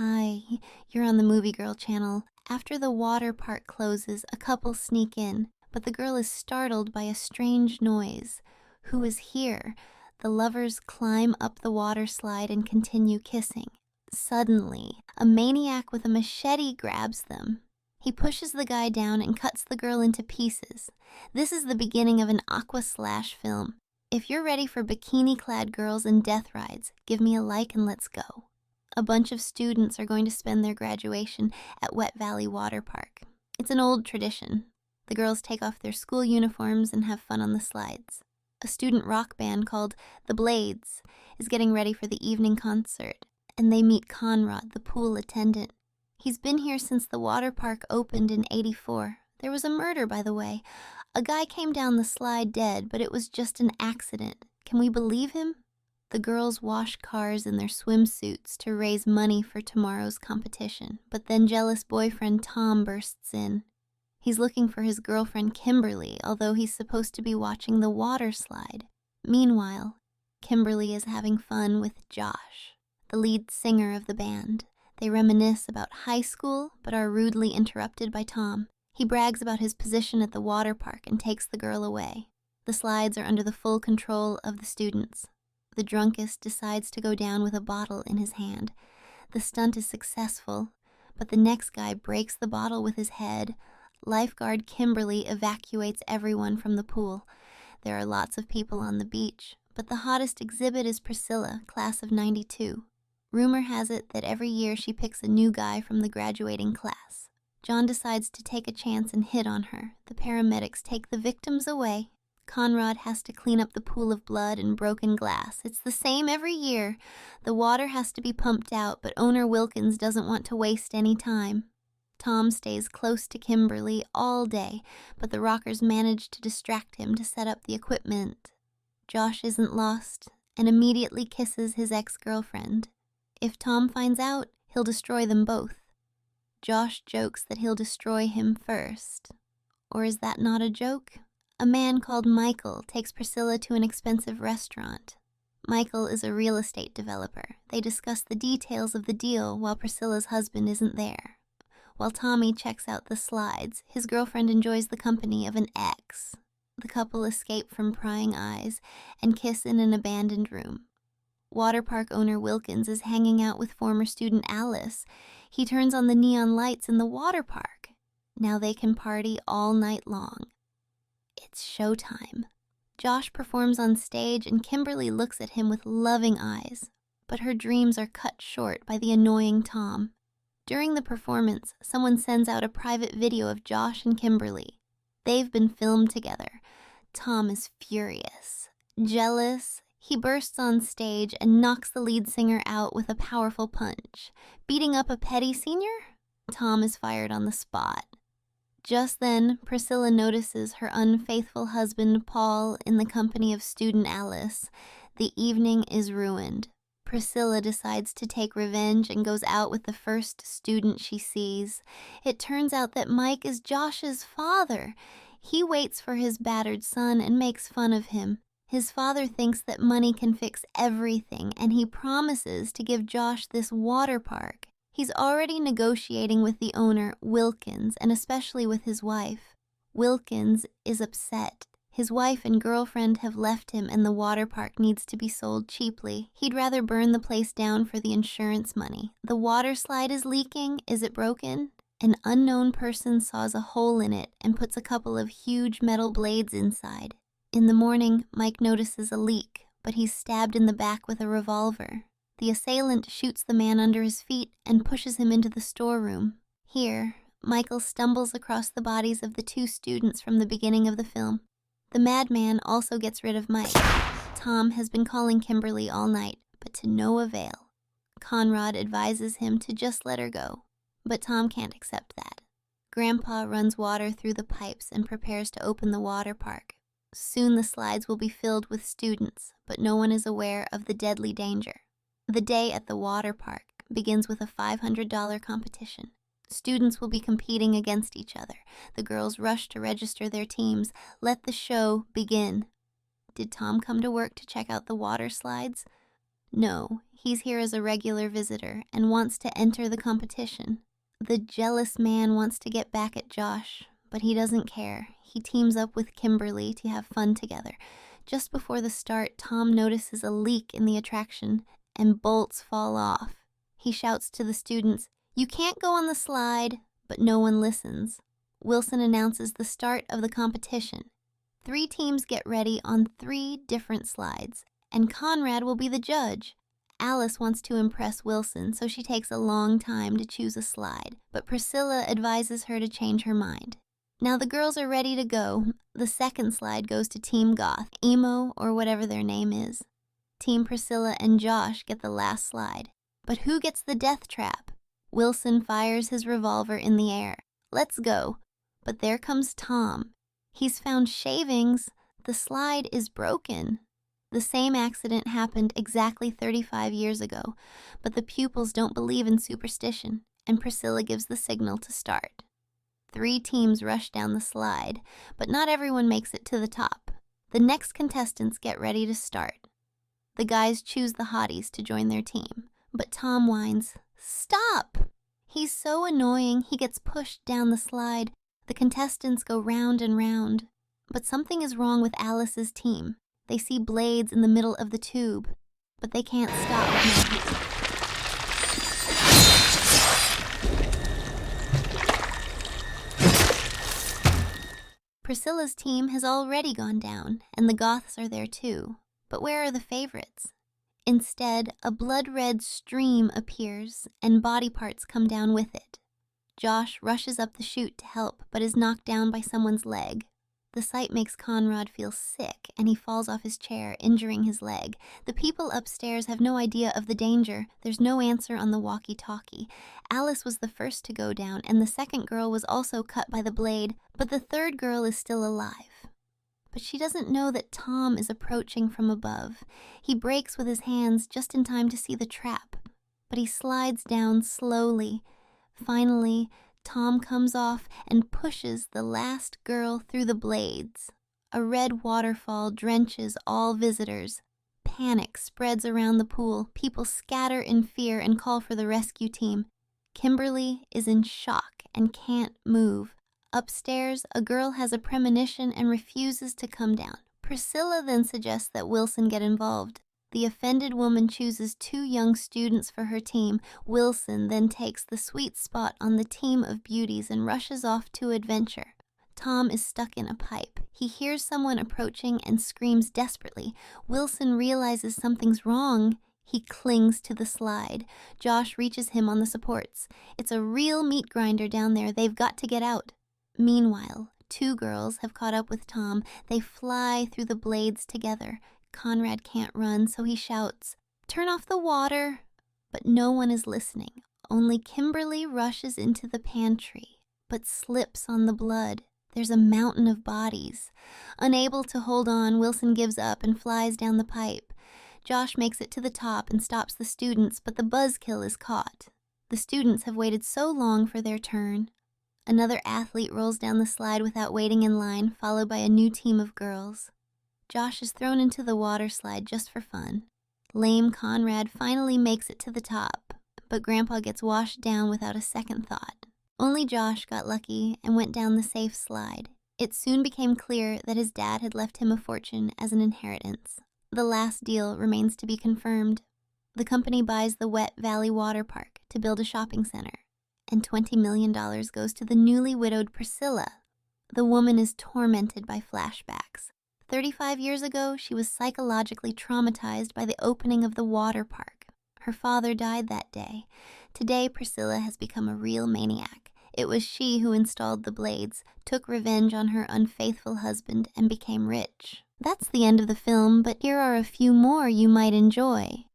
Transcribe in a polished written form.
Hi, you're on the Movie Girl channel. After the water park closes, a couple sneak in, but the girl is startled by a strange noise. Who is here? The lovers climb up the water slide and continue kissing. Suddenly, a maniac with a machete grabs them. He pushes the guy down and cuts the girl into pieces. This is the beginning of an Aquaslash film. If you're ready for bikini-clad girls and death rides, give me a like and let's go. A bunch of students are going to spend their graduation at Wet Valley Water Park. It's an old tradition. The girls take off their school uniforms and have fun on the slides. A student rock band called The Blades is getting ready for the evening concert, and they meet Conrad, the pool attendant. He's been here since the water park opened in '84. There was a murder, by the way. A guy came down the slide dead, but it was just an accident. Can we believe him? The girls wash cars in their swimsuits to raise money for tomorrow's competition, but then jealous boyfriend Tom bursts in. He's looking for his girlfriend Kimberly, although he's supposed to be watching the water slide. Meanwhile, Kimberly is having fun with Josh, the lead singer of the band. They reminisce about high school, but are rudely interrupted by Tom. He brags about his position at the water park and takes the girl away. The slides are under the full control of the students. The drunkest decides to go down with a bottle in his hand. The stunt is successful, but the next guy breaks the bottle with his head. Lifeguard Kimberly evacuates everyone from the pool. There are lots of people on the beach, but the hottest exhibit is Priscilla, class of '92. Rumor has it that every year she picks a new guy from the graduating class. John decides to take a chance and hit on her. The paramedics take the victims away. Conrad has to clean up the pool of blood and broken glass. It's the same every year. The water has to be pumped out, but owner Wilkins doesn't want to waste any time. Tom stays close to Kimberly all day, but the rockers manage to distract him to set up the equipment. Josh isn't lost and immediately kisses his ex-girlfriend. If Tom finds out, he'll destroy them both. Josh jokes that he'll destroy him first. Or is that not a joke? A man called Michael takes Priscilla to an expensive restaurant. Michael is a real estate developer. They discuss the details of the deal while Priscilla's husband isn't there. While Tommy checks out the slides, his girlfriend enjoys the company of an ex. The couple escape from prying eyes and kiss in an abandoned room. Water park owner Wilkins is hanging out with former student Alice. He turns on the neon lights in the water park. Now they can party all night long. It's showtime. Josh performs on stage and Kimberly looks at him with loving eyes, but her dreams are cut short by the annoying Tom. During the performance, someone sends out a private video of Josh and Kimberly. They've been filmed together. Tom is furious. Jealous, he bursts on stage and knocks the lead singer out with a powerful punch. Beating up a petty senior? Tom is fired on the spot. Just then, Priscilla notices her unfaithful husband, Paul, in the company of student Alice. The evening is ruined. Priscilla decides to take revenge and goes out with the first student she sees. It turns out that Mike is Josh's father. He waits for his battered son and makes fun of him. His father thinks that money can fix everything, and he promises to give Josh this water park. He's already negotiating with the owner, Wilkins, and especially with his wife. Wilkins is upset. His wife and girlfriend have left him and the water park needs to be sold cheaply. He'd rather burn the place down for the insurance money. The water slide is leaking. Is it broken? An unknown person saws a hole in it and puts a couple of huge metal blades inside. In the morning, Mike notices a leak, but he's stabbed in the back with a revolver. The assailant shoots the man under his feet and pushes him into the storeroom. Here, Michael stumbles across the bodies of the two students from the beginning of the film. The madman also gets rid of Mike. Tom has been calling Kimberly all night, but to no avail. Conrad advises him to just let her go, but Tom can't accept that. Grandpa runs water through the pipes and prepares to open the water park. Soon the slides will be filled with students, but no one is aware of the deadly danger. The day at the water park begins with a $500 competition. Students will be competing against each other. The girls rush to register their teams. Let the show begin. Did Tom come to work to check out the water slides? No, He's here as a regular visitor and wants to enter the competition. The jealous man wants to get back at Josh, but he doesn't care. He teams up with Kimberly to have fun together. Just before the start, Tom notices a leak in the attraction and bolts fall off. He shouts to the students, "You can't go on the slide," but no one listens. Wilson announces the start of the competition. 3 teams get ready on 3 different slides, and Conrad will be the judge. Alice wants to impress Wilson, so she takes a long time to choose a slide, but Priscilla advises her to change her mind. Now the girls are ready to go. The second slide goes to Team Goth, Emo, or whatever their name is. Team Priscilla and Josh get the last slide. But who gets the death trap? Wilson fires his revolver in the air. Let's go. But there comes Tom. He's found shavings. The slide is broken. The same accident happened exactly 35 years ago, but the pupils don't believe in superstition, and Priscilla gives the signal to start. 3 teams rush down the slide, but not everyone makes it to the top. The next contestants get ready to start. The guys choose the hotties to join their team, but Tom whines, "Stop!" He's so annoying, he gets pushed down the slide. The contestants go round and round, but something is wrong with Alice's team. They see blades in the middle of the tube, but they can't stop now. Priscilla's team has already gone down, and the Goths are there too. But where are the favorites? Instead, a blood-red stream appears, and body parts come down with it. Josh rushes up the chute to help, but is knocked down by someone's leg. The sight makes Conrad feel sick, and he falls off his chair, injuring his leg. The people upstairs have no idea of the danger. There's no answer on the walkie-talkie. Alice was the first to go down, and the second girl was also cut by the blade, but the third girl is still alive. But she doesn't know that Tom is approaching from above. He breaks with his hands just in time to see the trap, but he slides down slowly. Finally, Tom comes off and pushes the last girl through the blades. A red waterfall drenches all visitors. Panic spreads around the pool. People scatter in fear and call for the rescue team. Kimberly is in shock and can't move. Upstairs, a girl has a premonition and refuses to come down. Priscilla then suggests that Wilson get involved. The offended woman chooses 2 young students for her team. Wilson then takes the sweet spot on the team of beauties and rushes off to adventure. Tom is stuck in a pipe. He hears someone approaching and screams desperately. Wilson realizes something's wrong. He clings to the slide. Josh reaches him on the supports. It's a real meat grinder down there. They've got to get out. Meanwhile, 2 girls have caught up with Tom. They fly through the blades together. Conrad can't run, so he shouts, "Turn off the water!" But no one is listening. Only Kimberly rushes into the pantry, but slips on the blood. There's a mountain of bodies. Unable to hold on, Wilson gives up and flies down the pipe. Josh makes it to the top and stops the students, but the buzzkill is caught. The students have waited so long for their turn. Another athlete rolls down the slide without waiting in line, followed by a new team of girls. Josh is thrown into the water slide just for fun. Lame Conrad finally makes it to the top, but Grandpa gets washed down without a second thought. Only Josh got lucky and went down the safe slide. It soon became clear that his dad had left him a fortune as an inheritance. The last deal remains to be confirmed. The company buys the Wet Valley Water Park to build a shopping center, and $20 million goes to the newly widowed Priscilla. The woman is tormented by flashbacks. 35 years ago, she was psychologically traumatized by the opening of the water park. Her father died that day. Today, Priscilla has become a real maniac. It was she who installed the blades, took revenge on her unfaithful husband, and became rich. That's the end of the film, but here are a few more you might enjoy.